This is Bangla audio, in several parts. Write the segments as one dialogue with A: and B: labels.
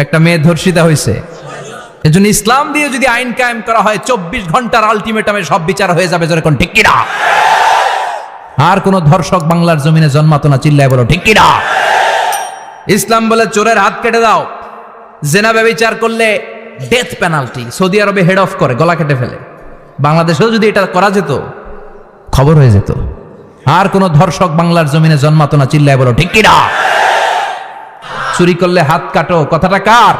A: একটা মেয়ে ধর্ষিতা হয়েছে, এজন্য ইসলাম দিয়ে যদি আইন কায়েম করা হয় 24 ঘন্টার আলটিমেটামে সব বিচার হয়ে যাবে, যেরকম ঠিক কিনা? আর কোন ধর্ষক বাংলার জমিনে জন্মাতো না, চিল্লায় বলো ঠিক কিনা? ইসলাম বলে চোরের হাত কেটে দাও, জেনা ব্যভিচার করলে ডেথ পেনাল্টি। সৌদি আরবে হেড অফ করে, গলা কেটে ফেলে। বাংলাদেশেও যদি এটা করা যেত, খবর হয়ে যেত। আর কোন ধর্ষক বাংলার জমিনে জন্মাতো না, চিল্লায় বলো ঠিক কিনা? চুরি করলে হাত কাটো, কথাটা কার?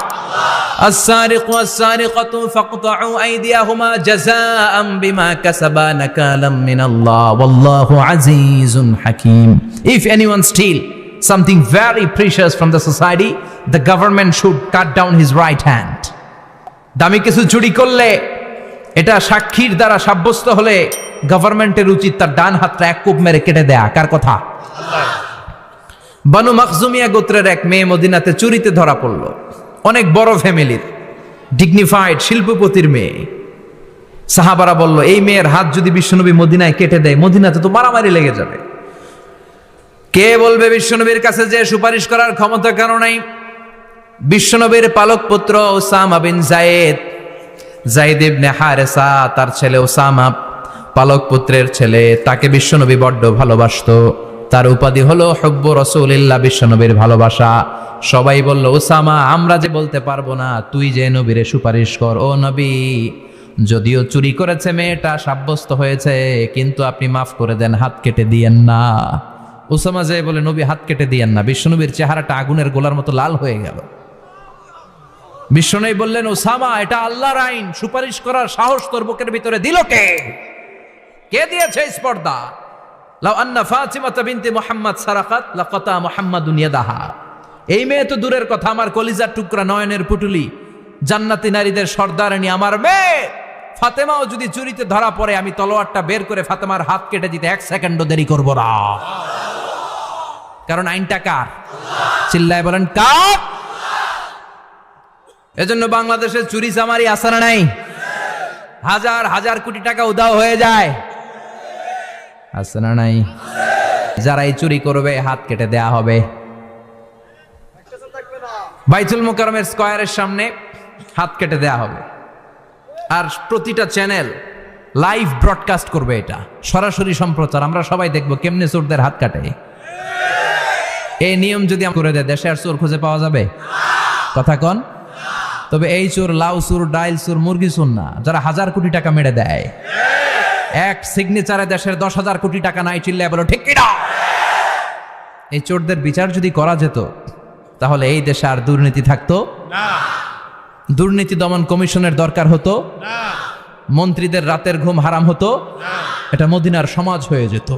A: السارق والسارقة فاقطعوا أيديهما جزاء بما كسبا نكالا من الله والله عزيز حكيم. If anyone steal something very precious from the society, the government should cut down his right hand. দামি কিছু চুরি করলে, এটা সাক্ষীর দ্বারা সাব্যস্ত হলে গভর্নমেন্টের উচিত তার ডান হাতটা এক কোপ মেরে কেটে দেয়া। কার কথা? বানু মাখজুমিয়া গোত্রের এক মেয়ে মদিনাতে চুরিতে ধরা পড়ল। অনেক বড় ফ্যামিলির, ডিগনিফাইড শিল্পপতির মেয়ে। সাহাবারা বলল, এই মেয়ের হাত যদি বিশ্বনবী মদিনায় কেটে দেয়, মদিনাতে তো মারামারি লেগে যাবে। কে বলবে বিশ্বনবীর কাছে যে সুপারিশ করার ক্ষমতা কারো নাই? বিশ্বনবীর পালক পুত্র উসামা বিন যায়েদ, যায়েদ ইবনে হারেসা, তার ছেলে উসামা পালক পুত্রের ছেলে, তাকে বিশ্বনবী বড্ড ভালোবাসতো। তার উপাধি হলো হুব্বু রাসূলিল্লাহ, বিশ্বনবীর ভালোবাসা। সবাই বলল, উসামা, আমরা যে বলতে পারবো না, তুই যে নবীরে সুপারিশ কর। ও নবী, যদিও চুরি করেছে মেয়েটা, সাব্যস্ত হয়েছে, কিন্তু আপনি মাফ করে দেন, হাত কেটে দিয়েন না। উসামা যে বলে, নবী হাত কেটে দিয়েন না। বিশ্বনবীর চেহারাটা আগুনের গোলার মতো লাল হয়ে গেল। বিশ্বনবী বললেন, উসামা, এটা আল্লাহর আইন, সুপারিশ করার সাহস তোর বুকের ভিতরে দিল কে? কে দিয়েছে স্পর্ধা? লাউ আন্না ফাতিমাতা বিনতে মুহাম্মদ সারাকাত লাকাতা মুহাম্মাদুন ইয়াদাহা। এই মেয়ে তো দূরের কথা, আমার কলিজার টুকরা, নয়নের পুটুলি, জান্নাতি নারীদের সর্দারানী আমার মেয়ে ফাতেমাও যদি চুরিতে ধরা পড়ে, আমি তলোয়ারটা বের করে ফাতেমার হাত কেটে দিতে 1 সেকেন্ডও দেরি করব না। কারণ আইনটা কার? চিল্লায় বলেন কার? এজন্য বাংলাদেশের চুরি চামারি আসার নাই, হাজার হাজার কোটি টাকা উধাও হয়ে যায়, আছে না নাই? যারাই চুরি করবে হাত কেটে দেয়া হবে। বাইতুল মুকাররমের স্কয়ারের সামনে হাত কেটে দেয়া হবে। আর প্রতিটা চ্যানেল লাইভ ব্রডকাস্ট করবে, এটা সরাসরি সম্প্রচার। আমরা সবাই দেখবো কেমনে চোরদের হাত কাটে। এই নিয়ম যদি করে দেয়, দেশে আর চোর খুঁজে পাওয়া যাবে? কথা কন। তবে এই চোর লাউ চোর, ডাইল চোর, মুরগি চোর না, যারা 1000 কোটি টাকা মেরে দেয়। এক সিগনেচারে দেশের 10,000 কোটি টাকা নাই, চিল্লায় বলো ঠিক কিনা? এই চোরদের বিচার যদি করা যেত, তাহলে এই দেশে আর দুর্নীতি থাকতো না। দুর্নীতি দমন কমিশনের দরকার হতো না। মন্ত্রীদের রাতের ঘুম হারাম হতো না। এটা মদিনার সমাজ হয়ে যেত,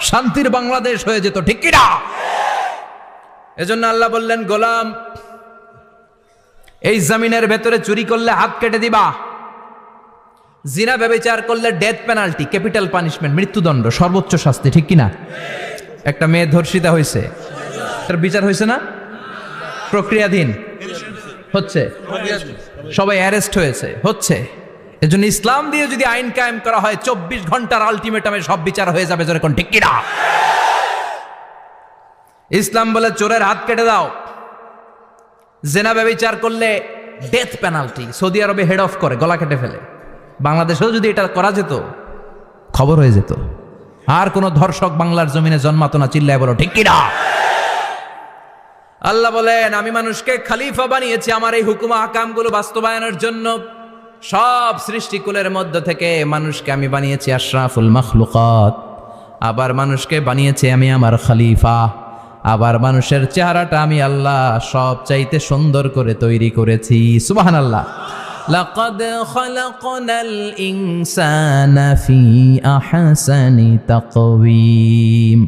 A: শান্তির বাংলাদেশ হয়ে যেত, ঠিক কিনা? এজন্য আল্লাহ বললেন, গোলাম, এই জমিনের ভেতরে চুরি করলে হাত কেটে দিবা, জিনা ব্যভিচার করলে ডেথ পেনাল্টি, ক্যাপিটাল পানিশমেন্ট, মৃত্যুদণ্ড, সর্বোচ্চ শাস্তি, ঠিক কিনা? একটা মেয়ে ধর্ষিতা হয়েছে, তার বিচার হয়েছে না? প্রক্রিয়াধীন হচ্ছে, সবাই অ্যারেস্ট হয়েছে, হচ্ছে। এজন্য ইসলাম দিয়ে যদি আইন কায়েম করা হয়, 24 ঘন্টার আলটিমেটামে সব বিচার হয়ে যাবে, যেরকম ঠিক কিনা? ইসলাম বলে চোরের হাত কেটে দাও, জেনা ব্যভিচার করলে ডেথ পেনাল্টি। সৌদি আরবে হেড অফ করে, গলা কেটে ফেলে। বাংলাদেশেও যদি এটা করা যেত, খবর হয়ে যেত। আর কোন ধর্ষক বাংলার জমিনে জন্মাতো না, চিল্লায় বলো ঠিক কিনা? আল্লাহ বলেন, আমি মানুষকে খলিফা বানিয়েছি আমার এই হুকুম আহকামগুলো বাস্তবায়নের জন্য। সব সৃষ্টিকুলের মধ্য থেকে মানুষকে আমি বানিয়েছি আশরাফুল মাখলুকাত। আবার মানুষকে বানিয়েছি আমি আমার খলিফা। আবার মানুষের চেহারাটা আমি আল্লাহ সব চাইতে সুন্দর করে তৈরি করেছি। সুবহানাল্লাহ। লাকাদ খালাকনাল ইনসানা ফি আহসানি তাকওয়িম।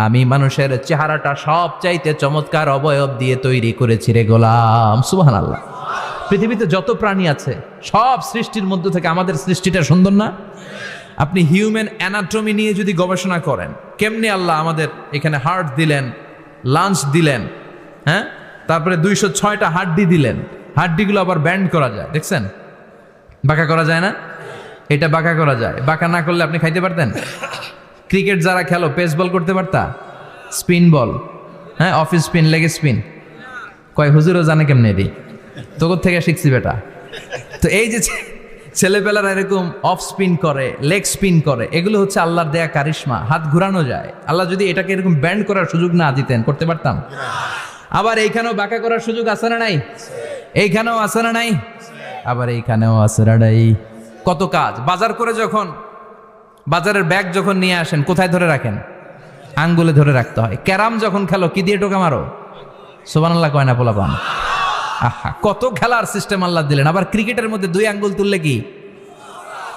A: আমি মানুষের চেহারাটা সব চাইতে চমৎকার অবয়ব দিয়ে তৈরি করেছি রে গোলাম। সুবহানাল্লাহ। পৃথিবীতে যত প্রাণী আছে, সব সৃষ্টির মধ্য থেকে আমাদের সৃষ্টিটা সুন্দর না? আপনি হিউম্যান অ্যানাটমি নিয়ে যদি গবেষণা করেন, কেমনে আল্লাহ আমাদের এখানে হার্ট দিলেন, লাঞ্চ দিলেন, হ্যাঁ, তারপরে 206টা হাড্ডি দিলেন। হাড্ডিগুলো আবার ব্যান্ড করা যায়, দেখছেন? বাঁকা করা যায় না? এটা বাঁকা করা যায়। বাঁকা না করলে আপনি খাইতে পারতেন? ক্রিকেট যারা খেলো, পেস বল করতে পারতা? স্পিন বল, হ্যাঁ, অফ স্পিন, লেগ স্পিন, কয় হুজুরও জানে কেমনে রে, তোর থেকে শিখছি বেটা। তো এই যে ছেলেপেলারা এরকম অফ স্পিন করে, লেগ স্পিন করে, এগুলো হচ্ছে আল্লাহর দেয়া কারিশমা। হাত ঘুরানো যায়। আল্লাহ যদি এটাকে এরকম ব্যান্ড করার সুযোগ না দিতেন, করতে পারতাম? আবার এইখানেও বাঁকা করার সুযোগ আছে না নাই? এইখানেও আছে না নাই? আবার এইখানেও আছে না নাই? কত কাজ। বাজার করে যখন বাজারের ব্যাগ যখন নিয়ে আসেন, কোথায় ধরে রাখেন? আঙ্গুলে ধরে রাখতে হয়। ক্যারাম যখন খেলো, কি দিয়ে টোকা মারো? সুবহানাল্লাহ কয় না পোলাপান? আহা, কত খেলার সিস্টেম আল্লাহ দিলেন। আবার ক্রিকেটের মধ্যে 2 আঙ্গুল তুললে কি?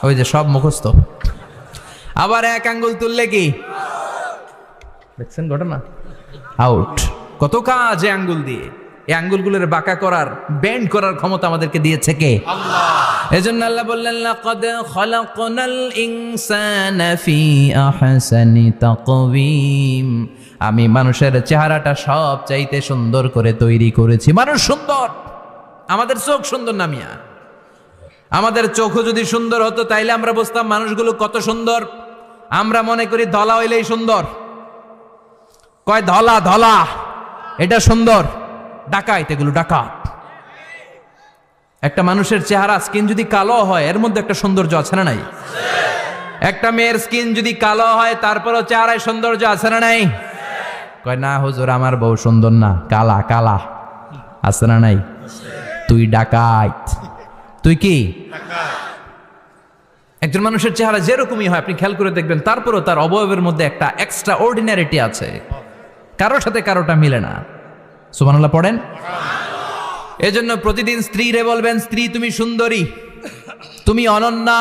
A: ওই যে সব মুখস্থ। আবার 1 আঙ্গুল তুললে কি? দেখছেন ঘটনা? আউট। কত কাজ এই আঙ্গুল দিয়ে। এই আঙ্গুলগুলোর বাঁকা করার, বেন্ড করার ক্ষমতা আমাদেরকে দিয়েছে কে? আল্লাহ। এজন্য আল্লাহ বললেন, লাকাদ খালাকনাল ইনসানা ফি আহসানি তাকওয়িম। আমি মানুষের চেহারাটা সব চাইতে সুন্দর করে তৈরি করেছি। মানুষ সুন্দর, আমাদের চোখ সুন্দর না মিয়া? আমাদের চোখও যদি সুন্দর হতো তাইলে আমরা বুঝতাম মানুষগুলো কত সুন্দর। আমরা মনে করি ধলা হইলেই সুন্দর। কয় ধলা ধলা, এটা সুন্দর। ডাকাইত, এগুলো ডাকাত। একটা মানুষের চেহারা স্কিন যদি কালো হয়, এর মধ্যে একটা সৌন্দর্য আছে না নাই? একটা মেয়ের স্কিন যদি কালো হয়, তারপরও চেহারায় সৌন্দর্য আছে না নাই? কয় না হুজুর, আমার বউ সুন্দর না, কালা কালা। আছে না নাই? তুই ডাকাইত। তুই কি? একজন মানুষের চেহারা যেরকমই হয় আপনি খেয়াল করে দেখবেন, তারপরও তার অবয়বের মধ্যে একটা এক্সট্রা অর্ডিনারিটি আছে। কারোর সাথে কারোটা মিলে না। সুবহানাল্লাহ পড়েন। এজন্য প্রতিদিন স্ত্রীরে বলবেন, স্ত্রী তুমি সুন্দরী, তুমি অনন্যা,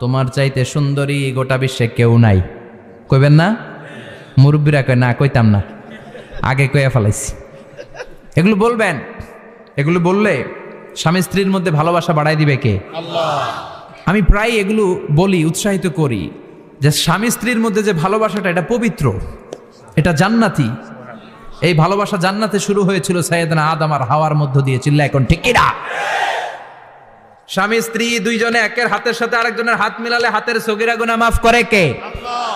A: তোমার চাইতে সুন্দরী গোটা বিশ্বে কেউ নাই। কইবেন না? মুরব্বীরা কয় না, কইতাম না, আগে কইয়া ফেলাইছি। এগুলো বলবেন। এগুলো বললে স্বামী স্ত্রীর মধ্যে ভালোবাসা বাড়াই দিবে কে? আল্লাহ। আমি প্রায় এগুলো বলি, উৎসাহিত করি যে স্বামী স্ত্রীর মধ্যে যে ভালোবাসাটা, এটা পবিত্র, এটা জান্নাতি। এই ভালোবাসা জান্নাতে শুরু হয়েছিল সাইয়েদনা আদম আর হাওয়ার মধ্য দিয়ে। চিল্লা এখন ঠিক কি না? স্বামী স্ত্রী দুইজনে একের হাতের সাথে আরেকজনের হাত মিলালে হাতের সগীরা গুনাহ মাফ করে কে? আল্লাহ।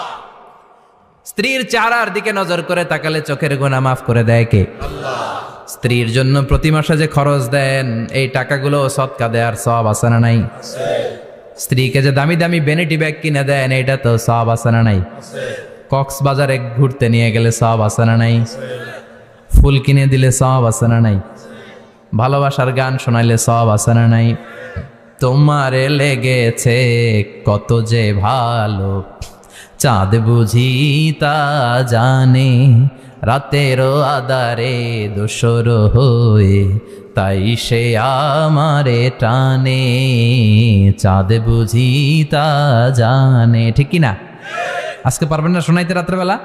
A: স্ত্রীর চেহারার দিকে নজর করে তাকালে চোখের গুনাহ মাফ করে দেয় কে? আল্লাহ। স্ত্রীর জন্য প্রতি মাসে যে খরচ দেন, এই টাকাগুলো সদকা দেওয়ার সওয়াব আছে না নাই? স্ত্রীকে যে দামি দামি ভ্যানিটি ব্যাগ কিনে দেন, এটা তো সওয়াব আছে না নাই? কক্সবাজারে ঘুরতে নিয়ে গেলে সওয়াব আছে না নাই? ফুল কিনে দিলে সওয়াব আছে না নাই? ভালোবাসার গান শোনাইলে সওয়াব আছে না নাই? তোমারে লেগেছে কত যে ভালো, চাঁদ বুঝি তা জানে, রাতেরও আধারে দোসর হয়ে তাই সে আমারে টানে, চাঁদ বুঝি তা জানে। ঠিক কি না? আজকে পারবেন না শোনাইতে রাত্রেবেলা?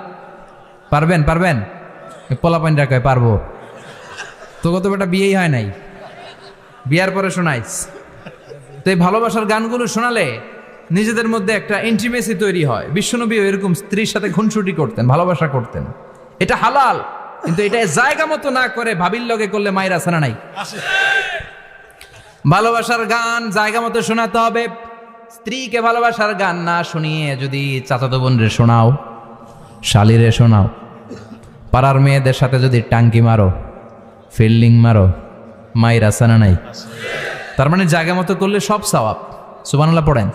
A: পারবেন? পারবেন? পোলাপাইনরা কয় পারবো। তো কত বেটা বিয়েই হয় নাই, বিয়ার পরে শোনাইস। তো এই ভালোবাসার গানগুলো শোনালে নিজেদের মধ্যে একটা ইন্টিমেসি তৈরি হয়। বিশ্বনবী এরকম স্ত্রীর সাথে খুনসুটি করতেন, ভালোবাসা করতেন। এটা হালাল, কিন্তু এটা জায়গা মতো না করে ভাবির লগে করলে মায়ের আছে না নাই? ভালোবাসার গান জায়গা মতো শোনাতে হবে। স্ত্রীকে ভালোবাসার গান না শুনিয়ে যদি চাচাতো বোনরে শোনাও, শালিরে শোনাও, পাড়ার মেয়েদের সাথে যদি টাঙ্কি মারো, ফিল্ডিং মারো, মায়ের আছে না নাই? তার মানে জায়গা মতো করলে সব সওয়াব। সুবহানাল্লাহ পড়েন।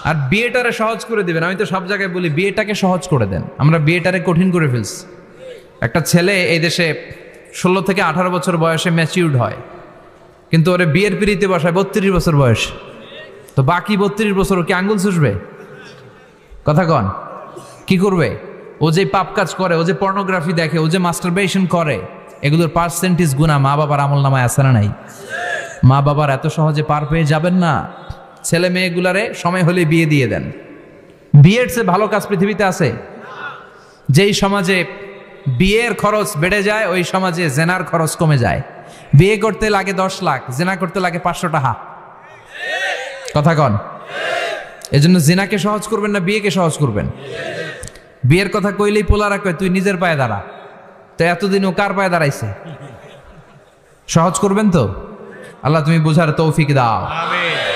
A: আর বিয়েটারে সহজ করে দিবেন। আমি তো সব জায়গায় বলি বিয়েটাকে সহজ করে দেন। আমরা বিয়েটারে কঠিন করে ফেলছি। একটা ছেলে এই দেশে 16 থেকে 18 বছর বয়সে ম্যাচিউরড হয়, কিন্তু ওরে বিয়ের পিড়িতে বসায় 32 বছর বয়স। তো বাকি 32 বছর ও কি আঙ্গুল চুষবে? কথা কন, কি করবে? ও যে পাপ কাজ করে, ও যে পর্নোগ্রাফি দেখে, ও যে মাস্টারবেশন করে, এগুলোর পার্সেন্টেজ গুনাহ মা বাবার আমল নামায় আছে না নাই? মা বাবার এত সহজে পার পেয়ে যাবেন না। ছেলে মেয়েগুলারে সময় হলে বিয়ে দিয়ে দেন। বিয়ের চেয়ে ভালো কাজ পৃথিবীতে আছে? যেই সমাজে বিয়ের খরচ বেড়ে যায়, ওই সমাজে জেনার খরচ কমে যায়। বিয়ে করতে লাগে 10 লাখ, জেনা করতে লাগে 500 টাকা। কথা কন। এজন্য জেনাকে সহজ করবেন না, বিয়েকে সহজ করবেন? বিয়ের কথা কইলেই পোলারা কয় তুই নিজের পায়ে দাঁড়া। তো এতদিন ও কার পায়ে দাঁড়াইছে? সহজ করবেন তো? আল্লাহ তুমি বুঝার তৌফিক দাও। আমিন।